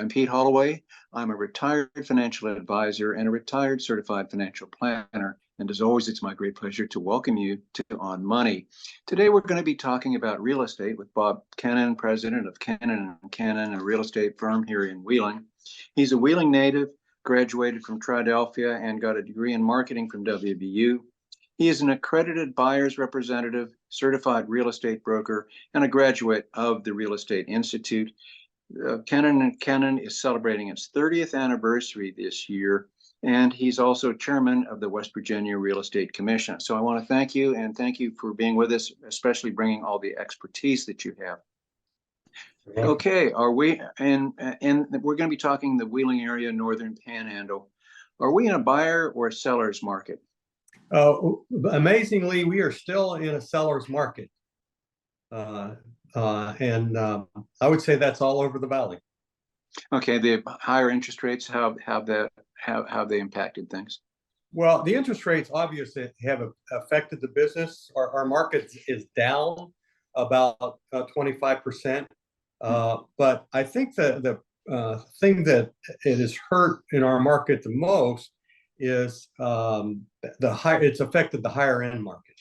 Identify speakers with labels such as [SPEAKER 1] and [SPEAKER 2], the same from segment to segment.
[SPEAKER 1] I'm Pete Holloway. I'm a retired financial advisor and a retired certified financial planner. And as always, it's my great pleasure to welcome you to On Money. Today, we're going to be talking about real estate with Bob Kennen, president of Kennen and Kennen, a real estate firm here in Wheeling. He's a Wheeling native, graduated from Triadelphia, and got a degree in marketing from WVU. He is an accredited buyer's representative, certified real estate broker, and a graduate of the Real Estate Institute. Kennen and Kennen is celebrating its 30th anniversary this year, and he's also chairman of the West Virginia Real Estate Commission. So I want to thank you, and thank you for being with us, especially bringing all the expertise that you have. Okay, are we, and we're going to be talking the Wheeling area, Northern Panhandle. Are we in a buyer or a seller's market?
[SPEAKER 2] Amazingly, we are still in a seller's market. I would say that's all over the valley.
[SPEAKER 1] Okay, the higher interest rates, how they impacted things?
[SPEAKER 2] Well, the interest rates obviously have affected the business. Our market is down about 25%. But I think the thing that it has hurt in our market the most is it's affected the higher end market,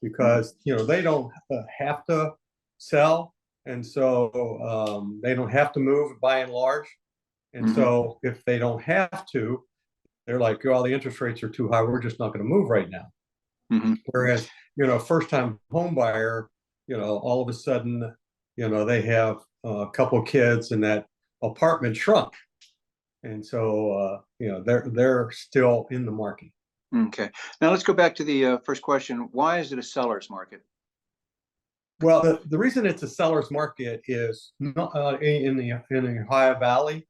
[SPEAKER 2] because they don't have to sell, and so they don't have to move by and large, and so if they don't have to, they're like, oh, the interest rates are too high, we're just not going to move right now. Whereas first time home buyer, all of a sudden they have a couple of kids and that apartment shrunk, and so they're still in the market.
[SPEAKER 1] Okay, now let's go back to the first question. Why is it a seller's market?
[SPEAKER 2] Well, the reason it's a seller's market is not in the Ohio Valley,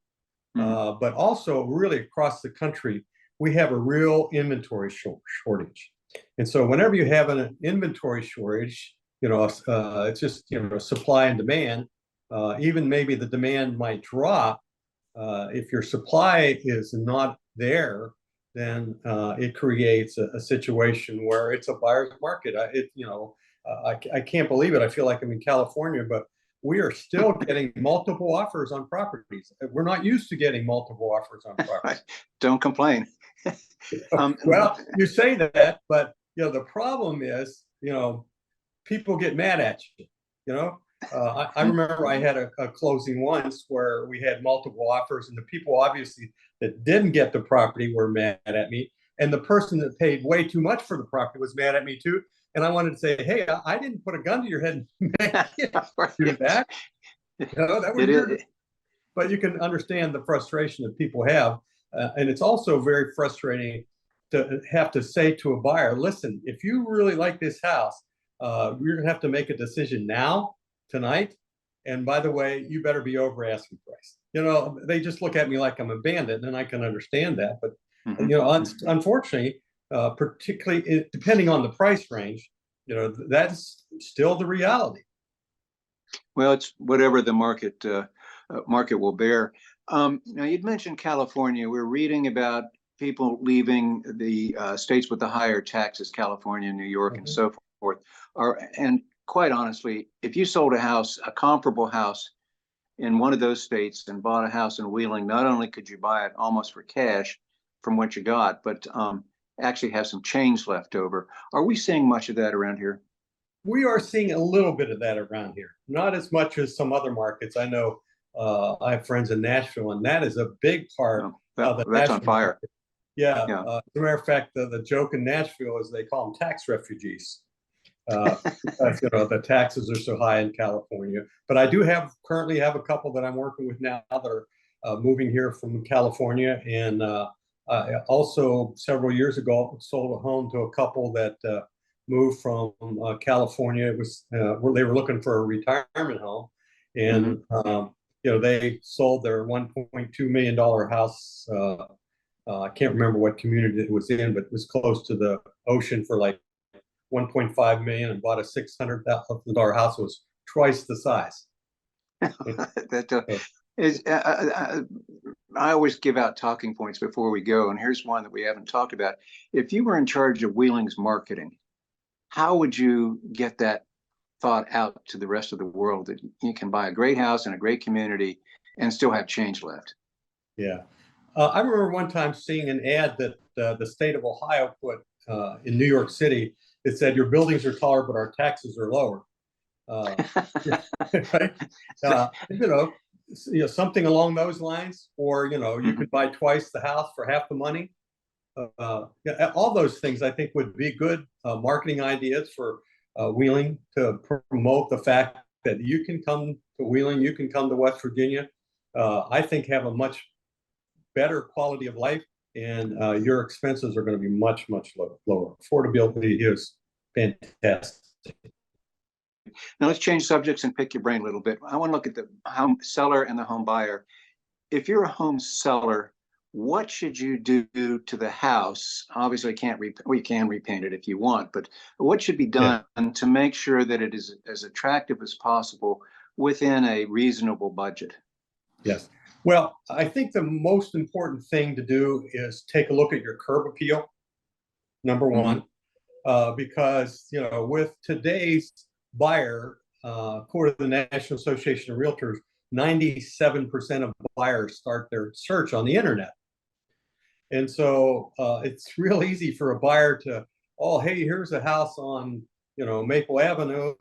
[SPEAKER 2] but also really across the country. We have a real inventory shortage, and so whenever you have an inventory shortage, it's just supply and demand. Even maybe the demand might drop. If your supply is not there, then it creates a situation where it's a buyer's market. I can't believe it. I feel like I'm in California, but we are still getting multiple offers on properties. We're not used to getting multiple offers on properties.
[SPEAKER 1] Don't complain.
[SPEAKER 2] Well, you say that, but the problem is, people get mad at you. I remember I had a closing once where we had multiple offers, and the people obviously that didn't get the property were mad at me, and the person that paid way too much for the property was mad at me too. And I wanted to say, hey, I didn't put a gun to your head and make you do that. That was weird. But you can understand the frustration that people have. And it's also very frustrating to have to say to a buyer, listen, if you really like this house, you're going to have to make a decision now, tonight. And by the way, you better be over asking price. They just look at me like I'm a bandit, and I can understand that. But, unfortunately, particularly depending on the price range, that's still the reality.
[SPEAKER 1] Well, it's whatever the market will bear. Now, you'd mentioned California. We're reading about people leaving the states with the higher taxes, California, New York, and so forth. And quite honestly, if you sold a comparable house in one of those states and bought a house in Wheeling, not only could you buy it almost for cash from what you got, but actually have some change left over. Are we seeing much of that around here?
[SPEAKER 2] We are seeing a little bit of that around here, not as much as some other markets. I know I have friends in Nashville, and that is a big part of the
[SPEAKER 1] that's on fire.
[SPEAKER 2] Market. Yeah. As a matter of fact, the joke in Nashville is they call them tax refugees. Because, the taxes are so high in California. But I do currently have a couple that I'm working with now that are moving here from California, and I also several years ago sold a home to a couple that moved from California. It was they were looking for a retirement home, and they sold their $1.2 million house. I can't remember what community it was in, but it was close to the ocean for like $1.5 million, and bought a $600,000 house. It was twice the size.
[SPEAKER 1] I always give out talking points before we go, and here's one that we haven't talked about. If you were in charge of Wheeling's marketing, how would you get that thought out to the rest of the world that you can buy a great house in a great community and still have change left.
[SPEAKER 2] Yeah. I remember one time seeing an ad that the state of Ohio put in New York City. It said, "Your buildings are taller, but our taxes are lower." Right? Something along those lines, or you could buy twice the house for half the money. Yeah, all those things I think would be good marketing ideas for Wheeling, to promote the fact that you can come to Wheeling, you can come to West Virginia. I think have a much better quality of life, and your expenses are going to be much, much lower. Affordability is fantastic.
[SPEAKER 1] Now let's change subjects and pick your brain a little bit. I want to look at the home seller and the home buyer. If you're a home seller, what should you do to the house? Obviously, we can repaint it if you want, but what should be done to make sure that it is as attractive as possible within a reasonable budget?
[SPEAKER 2] Yes. Well, I think the most important thing to do is take a look at your curb appeal, number one, because with today's buyer, according to the National Association of Realtors, 97% of buyers start their search on the internet. And so it's real easy for a buyer to, oh, hey, here's a house on, Maple Avenue.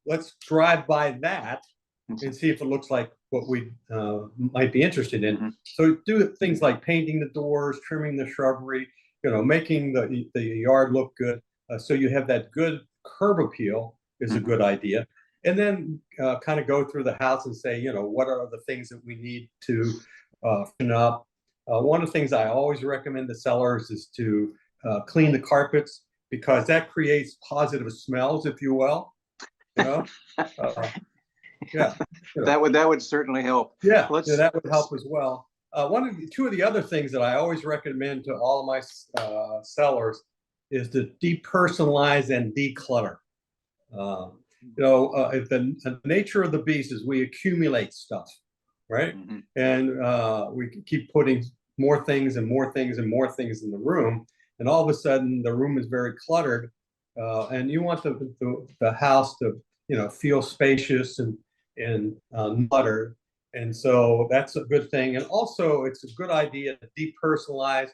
[SPEAKER 2] Let's drive by that and see if it looks like what we might be interested in. So do things like painting the doors, trimming the shrubbery, making the yard look good. So you have that good curb appeal is a good idea. And then kind of go through the house and say, what are the things that we need to clean up? One of the things I always recommend to sellers is to clean the carpets, because that creates positive smells, if you will. Yeah,
[SPEAKER 1] that would certainly help.
[SPEAKER 2] Yeah, that would help as well. Two of the other things that I always recommend to all of my sellers is to depersonalize and declutter. The nature of the beast is we accumulate stuff, right? And we keep putting more things and more things and more things in the room, and all of a sudden the room is very cluttered, and you want the house to feel spacious and cluttered. And so that's a good thing. And also it's a good idea to depersonalize,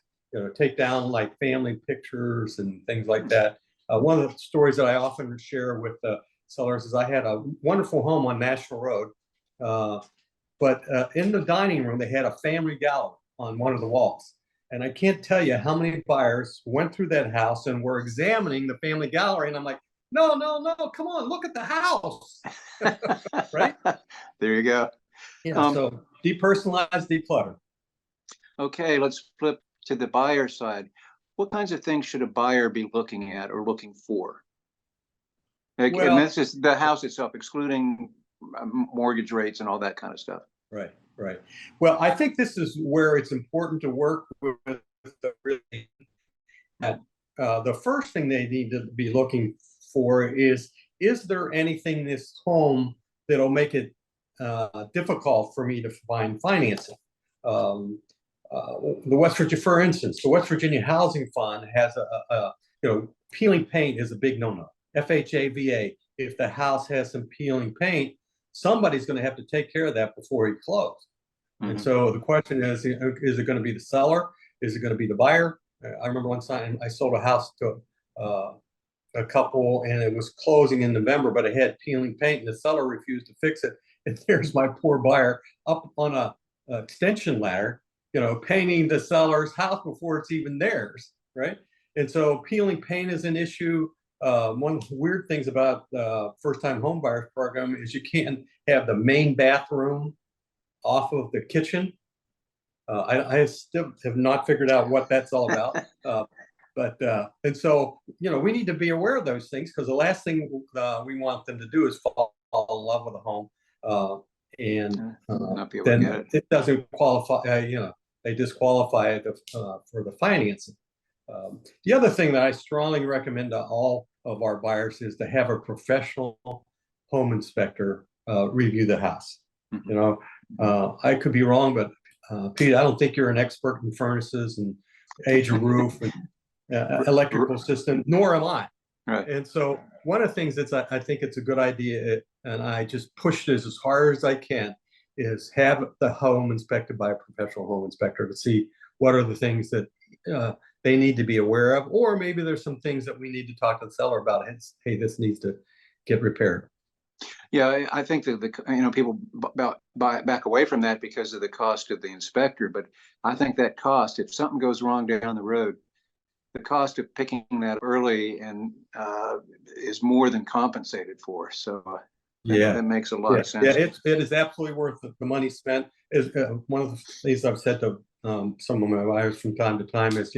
[SPEAKER 2] take down like family pictures and things like that. One of the stories that I often share with sellers is I had a wonderful home on National Road, but in the dining room, they had a family gallery on one of the walls. And I can't tell you how many buyers went through that house and were examining the family gallery. And I'm like, no, come on, look at the house. Right?
[SPEAKER 1] There you go.
[SPEAKER 2] Yeah, so depersonalize, declutter.
[SPEAKER 1] Okay, let's flip to the buyer side. What kinds of things should a buyer be looking at or looking for? And this is the house itself, excluding mortgage rates and all that kind of stuff.
[SPEAKER 2] Right. Well, I think this is where it's important to work with the first thing they need to be looking for is there anything in this home that'll make it difficult for me to find financing? For instance, the West Virginia Housing Fund has peeling paint is a big no-no. FHAVA, if the house has some peeling paint, somebody's going to have to take care of that before you close. And so the question is it going to be the seller? Is it going to be the buyer? I remember one time I sold a house to a couple, and it was closing in November, but it had peeling paint, and the seller refused to fix it. And there's my poor buyer up on a extension ladder, painting the seller's house before it's even theirs, right? And so peeling paint is an issue. One of the weird things about the first-time home buyers program is you can't have the main bathroom off of the kitchen. I still have not figured out what that's all about. And so, we need to be aware of those things, because the last thing we want them to do is fall in love with a home. And then it doesn't qualify, they disqualify it for the financing. The other thing that I strongly recommend to all of our buyers is to have a professional home inspector review the house. I could be wrong, but Pete, I don't think you're an expert in furnaces and age of roof and electrical system, nor am I.
[SPEAKER 1] Right.
[SPEAKER 2] And so one of the things that I think it's a good idea, and I just pushed this as hard as I can, is have the home inspected by a professional home inspector to see what are the things that they need to be aware of, or maybe there's some things that we need to talk to the seller about. Hey, this needs to get repaired.
[SPEAKER 1] Yeah, I think that people back away from that because of the cost of the inspector. But I think that cost, if something goes wrong down the road, the cost of picking that early and is more than compensated for. So that makes a lot of sense.
[SPEAKER 2] Yeah, it is absolutely worth the money spent. Is one of the things I've said to some of my buyers from time to time is,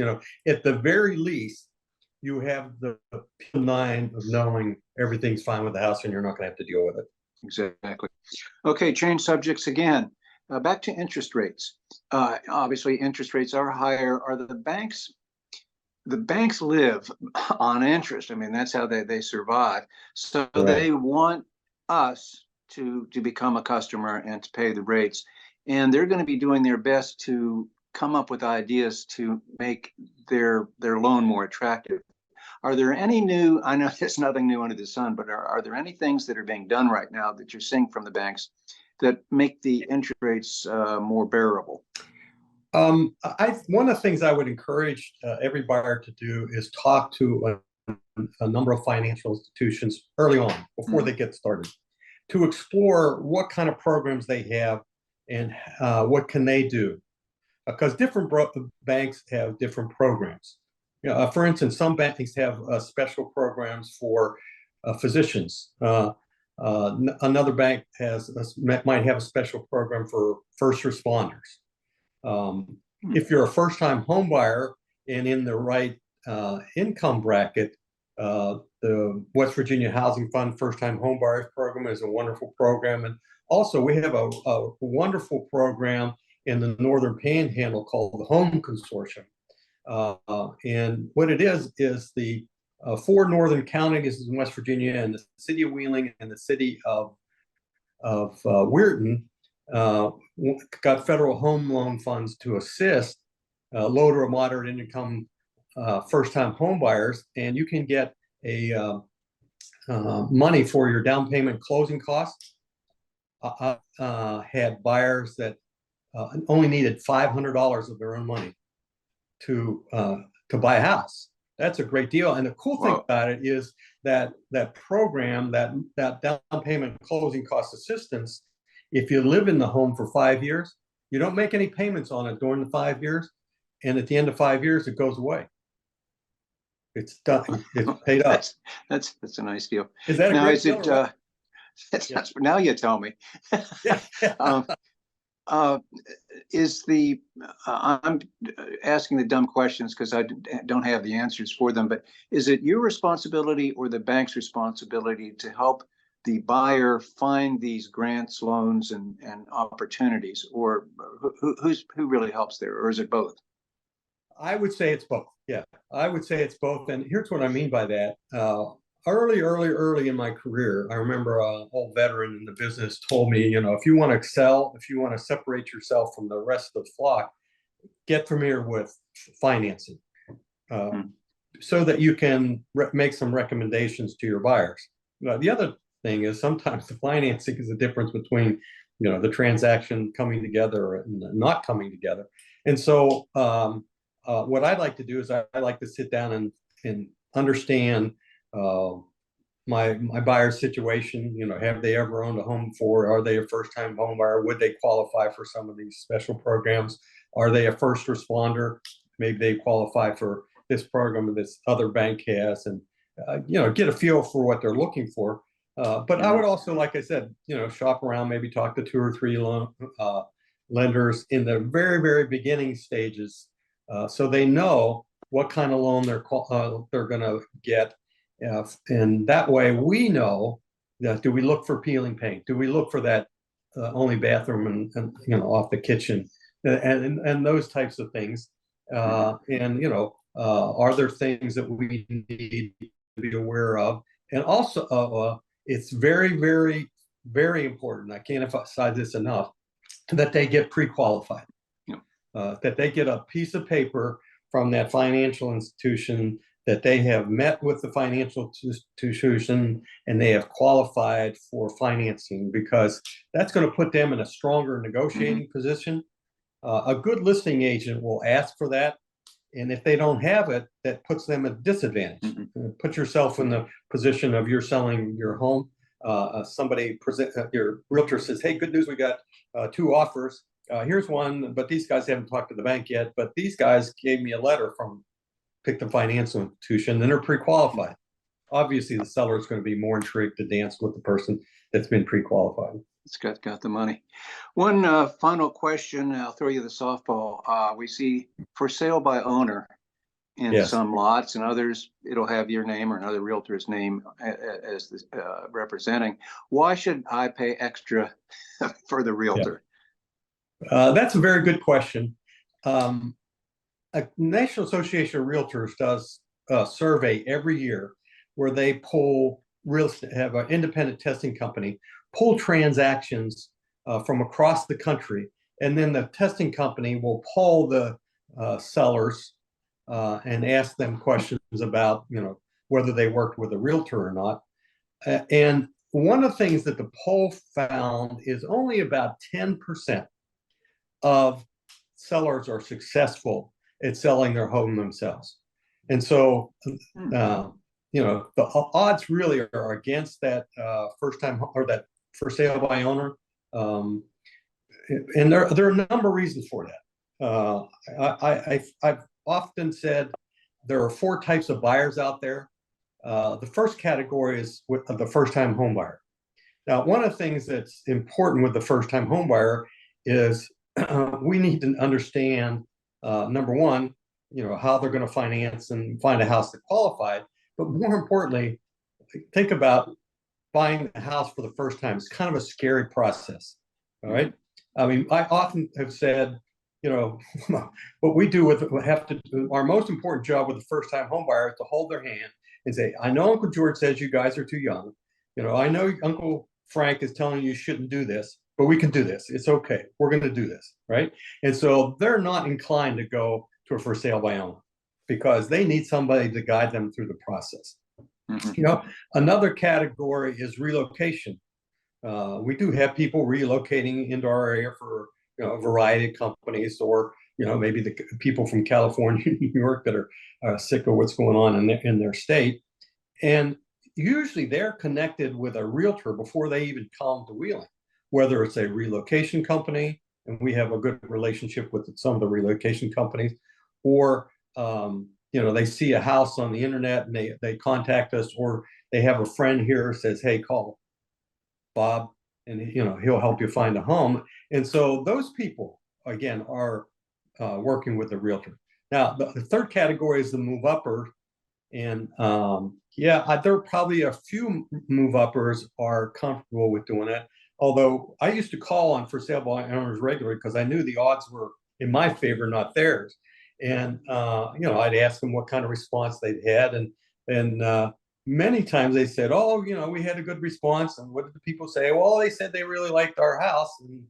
[SPEAKER 2] at the very least, you have the peace of mind of knowing everything's fine with the house and you're not going to have to deal with it.
[SPEAKER 1] Exactly. Okay, change subjects again. Back to interest rates. Obviously, interest rates are higher. Are the banks live on interest? I mean, that's how they survive. So
[SPEAKER 2] Right.
[SPEAKER 1] They want us to become a customer and to pay the rates. And they're going to be doing their best to come up with ideas to make their loan more attractive. Are there any new, I know there's nothing new under the sun, but are there any things that are being done right now that you're seeing from the banks that make the interest rates more bearable?
[SPEAKER 2] One of the things I would encourage every buyer to do is talk to a number of financial institutions early on before they get started, to explore what kind of programs they have and what can they do, because different banks have different programs. For instance, some banks have special programs for physicians. Another bank might have a special program for first responders. If you're a first-time home buyer and in the right income bracket, the West Virginia Housing Fund First-Time Home Buyers Program is a wonderful program. And also, we have a wonderful program in the Northern Panhandle called the Home Consortium. And what it is the 4 northern counties in West Virginia and the city of Wheeling and the city of Weirton got federal home loan funds to assist low to moderate income first-time home buyers, and you can get a money for your down payment closing costs. Had buyers that only needed $500 of their own money to buy a house. That's a great deal. And the cool thing about it is that program, that down payment closing cost assistance, if you live in the home for 5 years, you don't make any payments on it during the 5 years. And at the end of 5 years, it goes away. It's done. It's paid up.
[SPEAKER 1] That's a nice deal.
[SPEAKER 2] Is that a great deal?
[SPEAKER 1] Now you tell me. I'm asking the dumb questions because I don't have the answers for them, but is it your responsibility or the bank's responsibility to help the buyer find these grants, loans, and opportunities, or who really helps there, or is it both?
[SPEAKER 2] I would say it's both. Yeah, I would say it's both. And here's what I mean by that. Early in my career, I remember an old veteran in the business told me, if you want to excel, if you want to separate yourself from the rest of the flock, get familiar with financing so that you can make some recommendations to your buyers. The other thing is sometimes the financing is the difference between, the transaction coming together and not coming together. And so what I'd like to do is I like to sit down and understand my buyer's situation. Have they ever owned a home before? Are they a first-time home buyer? Would they qualify for some of these special programs? Are they a first responder? Maybe they qualify for this program that this other bank has, and get a feel for what they're looking for. But I would also, like I said, shop around, maybe talk to 2 or 3 lenders in the very, very beginning stages, so they know what kind of loan they're going to get. And that way we know that, do we look for peeling paint? Do we look for that only bathroom and off the kitchen and those types of things? Are there things that we need to be aware of? And also, it's very, very, very important, I can't emphasize this enough, that they get pre-qualified. That they get a piece of paper from that financial institution that they have met with the financial institution and they have qualified for financing, because that's going to put them in a stronger negotiating position. A good listing agent will ask for that. And if they don't have it, that puts them at a disadvantage. Put yourself in the position of you're selling your home. Your realtor says, hey, good news, we got 2 offers. Here's one, but these guys haven't talked to the bank yet. But these guys gave me a letter from Pick the financial institution, then they're pre-qualified. Obviously, the seller is going to be more intrigued to dance with the person that's been pre-qualified.
[SPEAKER 1] It's got the money. One final question, I'll throw you the softball. We see for sale by owner in some lots, and others it'll have your name or another realtor's name as the, representing. Why should I pay extra for the realtor?
[SPEAKER 2] That's a very good question. A National Association of Realtors does a survey every year where they pull have an independent testing company pull transactions from across the country, and then the testing company will poll the sellers and ask them questions about whether they worked with a realtor or not. And one of the things that the poll found is only about 10% of sellers are successful at selling their home themselves. And so, the odds really are against that first time or that for sale by owner. And there are a number of reasons for that. I've often said there are 4 types of buyers out there. The first category is with the first-time home buyer. Now, one of the things that's important with the first-time home buyer is we need to understand, number one, how they're going to finance and find a house that qualified. But more importantly, think about buying a house for the first time. It's kind of a scary process. All right. I mean, I often have said, what we do our most important job with the first-time home buyer is to hold their hand and say, I know Uncle George says you guys are too young. I know Uncle Frank is telling you shouldn't do this, but we can do this. It's okay. We're going to do this, right? And so they're not inclined to go to a for sale by owner because they need somebody to guide them through the process. Another category is relocation. We do have people relocating into our area for a variety of companies, or maybe the people from California, New York that are sick of what's going on in their state, and usually they're connected with a realtor before they even come to Wheeling, whether it's a relocation company, and we have a good relationship with some of the relocation companies, or they see a house on the internet and they contact us, or they have a friend here who says, hey, call Bob and he'll help you find a home. And so those people again are working with the realtor. Now the third category is the move uppers, and there are probably a few move uppers are comfortable with doing it. Although I used to call on for sale by owners regularly because I knew the odds were in my favor, not theirs. And I'd ask them what kind of response they'd had, and many times they said, "Oh, we had a good response." And what did the people say? Well, they said they really liked our house. And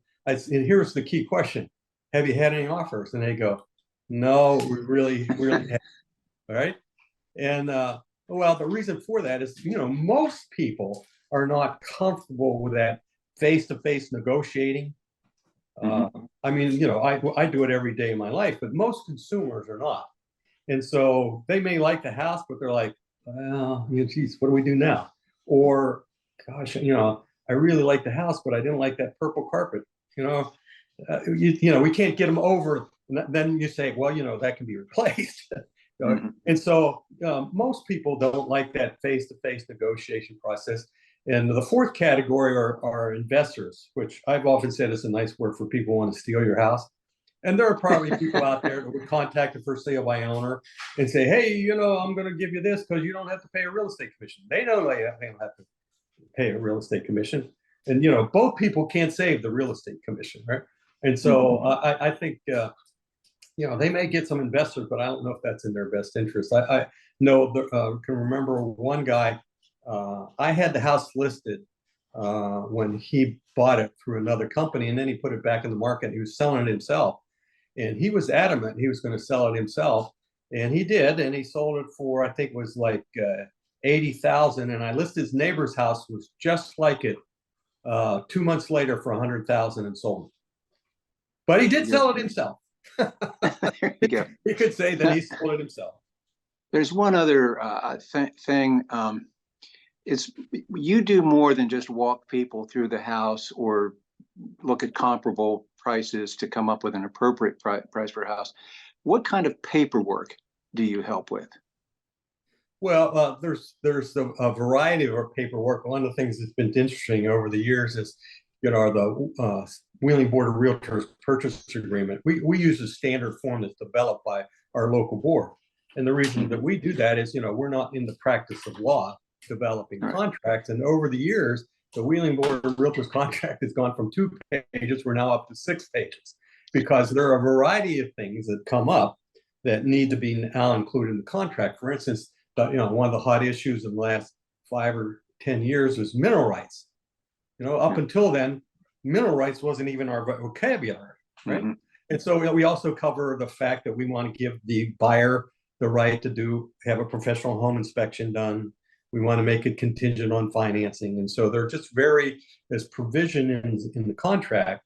[SPEAKER 2] here's the key question: have you had any offers? And they go, "No, we really haven't." All right. And well, the reason for that is most people are not comfortable with that face-to-face negotiating. I mean, I do it every day in my life, but most consumers are not. And so they may like the house, but they're like, well, geez, what do we do now? Or, gosh, I really like the house, but I didn't like that purple carpet. We can't get them over. And then you say, well, that can be replaced. And so most people don't like that face-to-face negotiation process. And the fourth category are investors, which I've often said is a nice word for people who want to steal your house. And there are probably people out there that would contact a for sale by owner and say, hey, I'm going to give you this because you don't have to pay a real estate commission. They know they don't have to pay a real estate commission. And, both people can't save the real estate commission, right? And so I think, they may get some investors, but I don't know if that's in their best interest. I know, can remember one guy, I had the house listed when he bought it through another company, and then he put it back in the market. He was selling it himself, and he was adamant he was going to sell it himself. And he did, and he sold it for, I think it was like 80,000. And I listed his neighbor's house was just like it 2 months later for 100,000 and sold it. But he did sell it himself.
[SPEAKER 1] There you go.
[SPEAKER 2] You could say that he sold it himself.
[SPEAKER 1] There's one other thing. It's you do more than just walk people through the house or look at comparable prices to come up with an appropriate price for a house. What kind of paperwork do you help with?
[SPEAKER 2] Well, there's a variety of paperwork. One of the things that's been interesting over the years is, the Wheeling Board of Realtors purchase agreement. We use a standard form that's developed by our local board. And the reason that we do that is, we're not in the practice of law developing contracts. And over the years, the Wheeling Board of Realtors contract has gone from 2 pages, we're now up to 6 pages, because there are a variety of things that come up that need to be now included in the contract. For instance, one of the hot issues in the last 5 or 10 years was mineral rights. Up until then, mineral rights wasn't even our vocabulary, right? Mm-hmm. And so we also cover the fact that we want to give the buyer the right to have a professional home inspection done. We want to make it contingent on financing. And so they're just there's provision in the contract,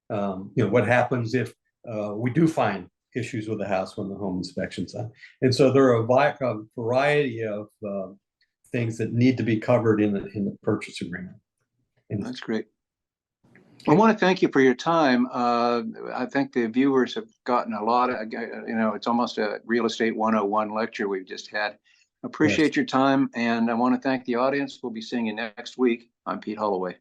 [SPEAKER 2] what happens if we do find issues with the house when the home inspection's done. And so there are a variety of things that need to be covered in the purchase agreement. And
[SPEAKER 1] that's great. I want to thank you for your time. I think the viewers have gotten a lot of, it's almost a real estate 101 lecture we've just had. Appreciate your time, and I want to thank the audience. We'll be seeing you next week. I'm Pete Holloway.